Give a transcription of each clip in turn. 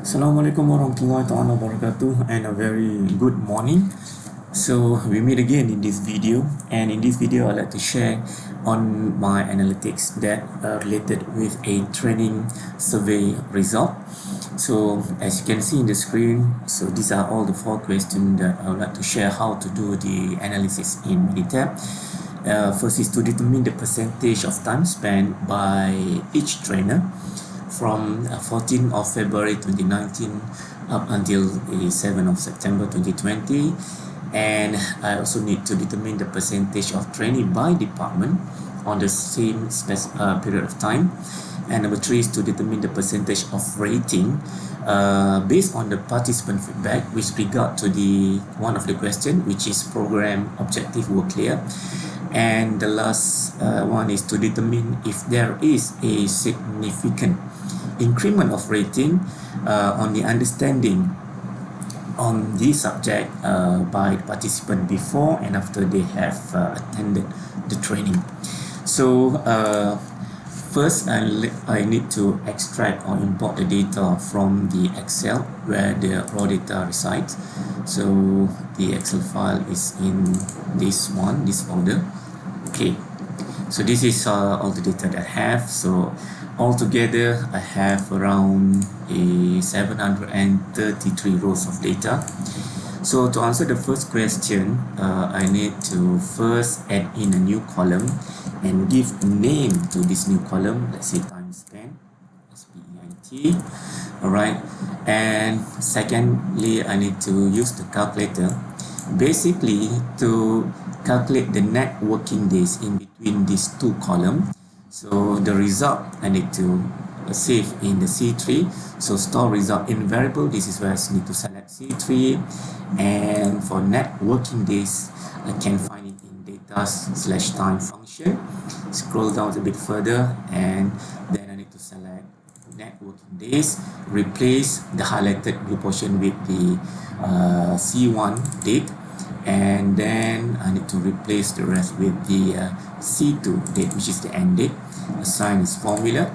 Assalamualaikum warahmatullahi wabarakatuh and a very good morning. So we meet again in this video, and in this video I'd like to share on my analytics that are related with a training survey result. So as you can see in the screen, so these are all the 4 questions that I would like to share how to do the analysis in Minitab. First is to determine the percentage of time spent by each trainer from 14th of February 2019 up until the 7th of September 2020, and I also need to determine the percentage of trainee by department on the same period of time. And number 3 is to determine the percentage of rating based on the participant feedback with regard to the one of the question, which is program objective were clear. And the last one is to determine if there is a significant increment of rating on the understanding on the subject by the participant before and after they have attended the training. So first I need to extract or import the data from the Excel where the raw data resides. So the Excel file is in this folder. Okay, so this is all the data that I have. So altogether I have around 733 rows of data. So to answer the first question, I need to first add in a new column and give name to this new column. Let's say time spent, SPENT. Alright, and secondly I need to use the calculator basically to calculate the net working days in between these two columns. So the result I need to save in the C3. So store result in variable, this is where I need to select C3, and for net working days I can find it in data/time function. Scroll down a bit further and then I need to select net working days, replace the highlighted blue portion with the C1 date, and then I need to replace the rest with the C2 date, which is the end date. Assign this formula,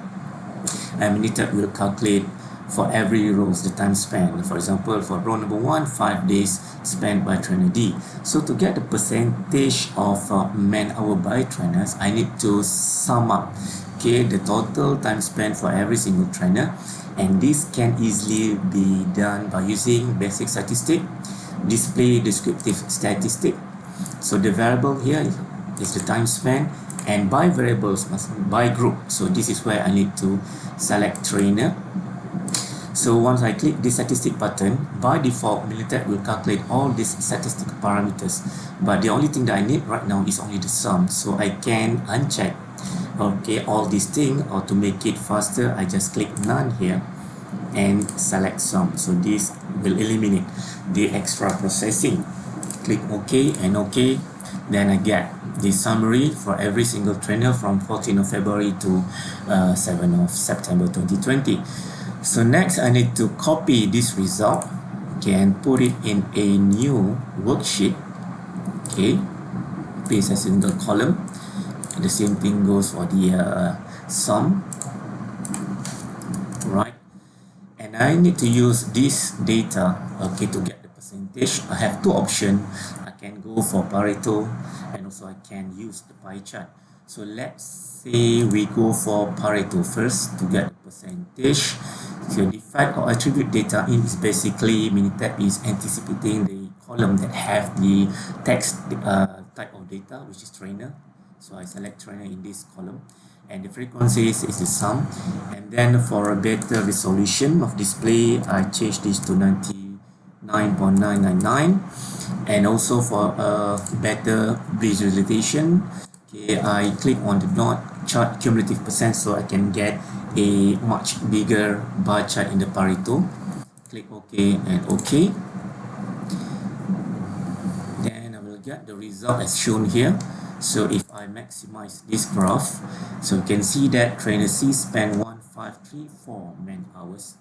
and Minitab will calculate for every row the time spent. For example, for row number 1, 5 days spent by trainer D. So to get the percentage of man hour by trainers, I need to sum up the total time spent for every single trainer, and this can easily be done by using basic statistic, display descriptive statistic. So the variable here is the time spent, and by variables must be by group. So this is where I need to select trainer. So once I click the statistic button, by default Minitab will calculate all these statistical parameters, but the only thing that I need right now is only the sum. So I can uncheck all these things, or to make it faster I just click none here and select sum. So this will eliminate the extra processing. Click OK and OK, then I get the summary for every single trainer from 14th of February to 7th of September 2020. So next I need to copy this result, and put it in a new worksheet. Paste a single column. The same thing goes for the sum, right? And I need to use this data to get the percentage. I have two options. I can go for Pareto, and also I can use the pie chart. So let's say we go for Pareto first to get the percentage. So the fact or attribute data in is basically Minitab is anticipating the column that have the text type of data, which is trainer. So I select trainer in this column, and the frequencies is the sum. And then for a better resolution of display, I change this to 99.999, and also for a better visualization, I click on the dot chart cumulative percent so I can get a much bigger bar chart in the Pareto. Click OK and OK. Then I will get the result as shown here. So if I maximize this graph, so you can see that trainer C spent 1534 man hours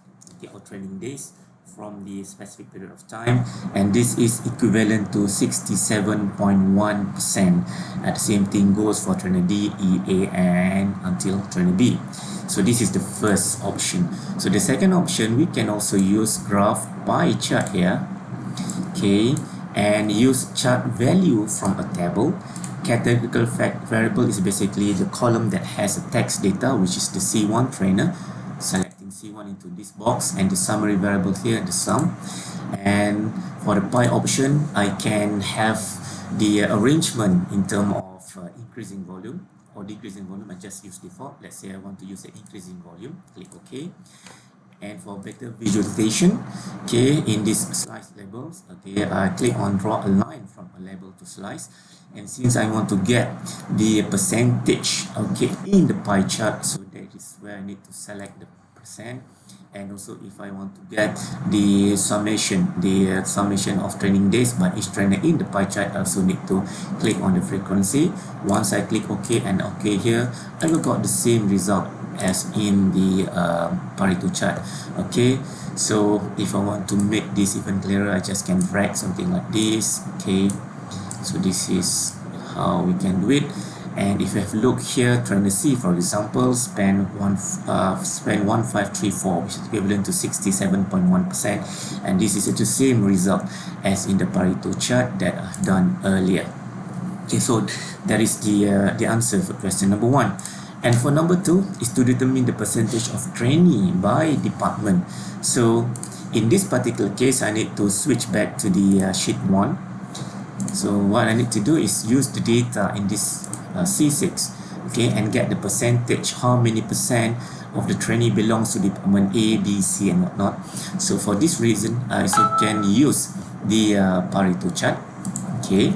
or training days from the specific period of time, and this is equivalent to 67.1%. And the same thing goes for trainer D, E, A, and until trainer B. So this is the first option. So the second option, we can also use graph pie chart here, okay, and use chart value from a table. Categorical variable is basically the column that has a text data, which is the C1 trainer. Selecting C1 into this box, and the summary variable here, the sum. And for the pie option, I can have the arrangement in terms of increasing volume or decreasing volume. I just use default. Let's say I want to use the increasing volume. Click OK. And for better visualization, okay, in this slice labels, okay, I click on draw a line from a label to slice. And since I want to get the percentage, okay, in the pie chart, so that is where I need to select the percent. And also if I want to get the summation of training days by each trainer in the pie chart, I also need to click on the frequency. Once I click OK and OK here, I will got the same result as in the Pareto chart. Okay, so if I want to make this even clearer, I just can drag something like this. Okay, so this is how we can do it. And if you have a look here, trainer C, for example, spend 1534, which is equivalent to 67.1%, and this is the same result as in the Pareto chart that I've done earlier. Okay, so that is the answer for question number 1. And for number 2 is to determine the percentage of trainee by department. So in this particular case, I need to switch back to the sheet 1. So what I need to do is use the data in this C6, okay, and get the percentage, how many percent of the trainee belongs to department A, B, C, and whatnot. So for this reason, I also can use the Pareto chart. Okay.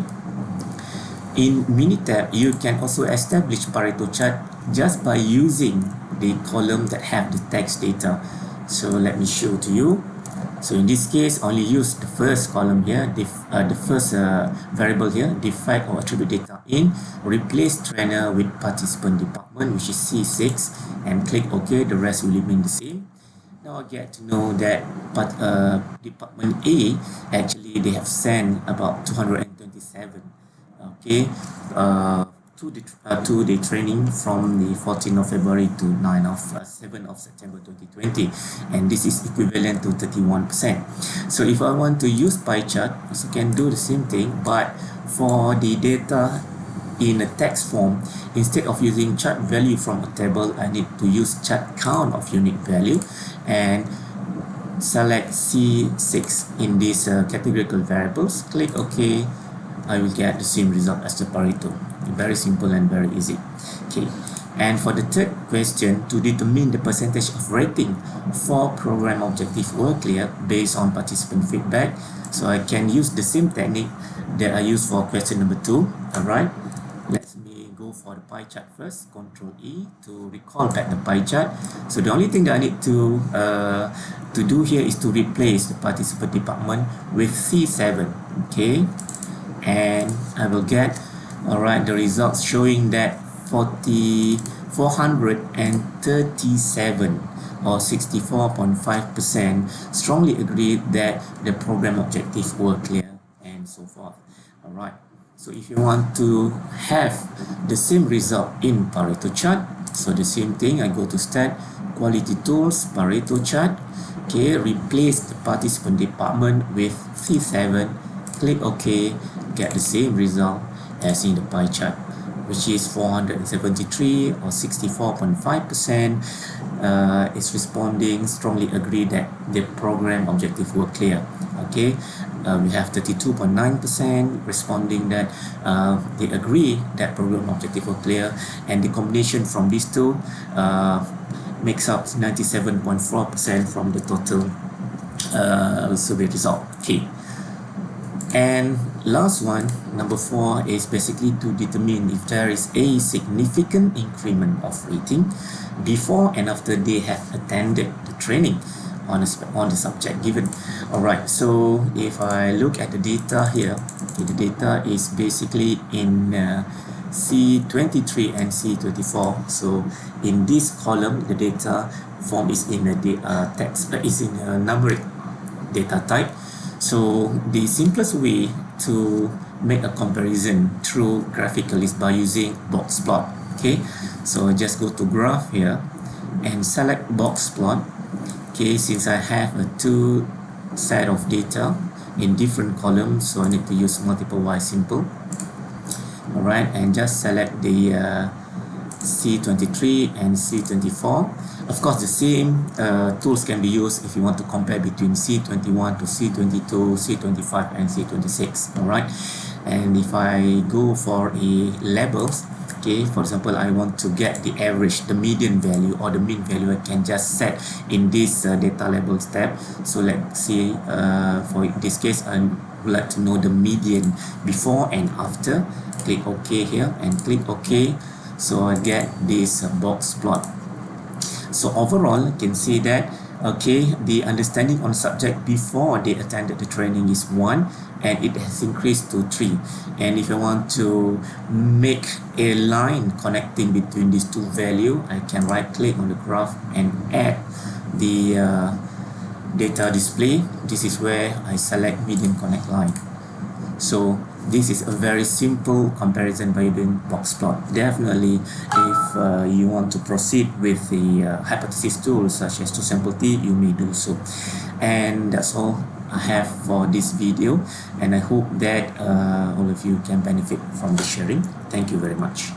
In Minitab, you can also establish Pareto chart just by using the column that have the text data. So let me show to you. So in this case, only use the first column here, the first variable here, define or attribute data in, replace trainer with participant department, which is C6, and click OK. The rest will remain the same. Now I get to know that department A, actually they have sent about 227, okay, to the training from the 14th of February to 7th of September 2020, and this is equivalent to 31%. So if I want to use pie chart, I also can do the same thing, but for the data in a text form, instead of using chart value from a table, I need to use chart count of unique value and select C6 in these categorical variables. Click OK. I will get the same result as the Pareto. Very simple and very easy. Okay. And for the third question, to determine the percentage of rating for program objective were clear based on participant feedback. So I can use the same technique that I used for question number 2. Alright. Let me go for the pie chart first. Control E to recall back the pie chart. So the only thing that I need to do here is to replace the participant department with C7. Okay. And I will get the results showing that 437 or 64.5% strongly agreed that the program objectives were clear, and so forth. Alright, so if you want to have the same result in Pareto chart, so the same thing, I go to Stat, Quality Tools, Pareto chart. Okay, replace the participant department with C7, click OK, get the same result as in the pie chart, which is 473 or 64.5% is responding strongly agree that the program objective were clear. Okay, we have 32.9% responding that they agree that program objective were clear, and the combination from these two makes up 97.4% from the total survey result. Okay. And last one, number 4, is basically to determine if there is a significant increment of rating before and after they have attended the training on the subject given. Alright, so if I look at the data here, the data is basically in C23 and C24. So in this column, the data form is in a text, is in a numeric data type. So the simplest way to make a comparison through graphical is by using box plot. Okay, so just go to graph here and select box plot. Okay, since I have a two set of data in different columns, so I need to use multiple y simple. Alright, and just select the C23 and C24. Of course, the same tools can be used if you want to compare between C21 to C22, C25 and C26. Alright, and if I go for a labels, okay, for example, I want to get the average, the median value or the mean value, I can just set in this data labels tab. So let's see, for this case, I would like to know the median before and after. Click OK here and click OK. So I get this box plot. So overall, you can see that okay, the understanding on subject before they attended the training is 1 and it has increased to 3. And if I want to make a line connecting between these two values, I can right click on the graph and add the data display. This is where I select median connect line. So this is a very simple comparison by doing box plot. Definitely, if you want to proceed with the hypothesis tool such as 2sample-T, you may do so. And that's all I have for this video, and I hope that all of you can benefit from the sharing. Thank you very much.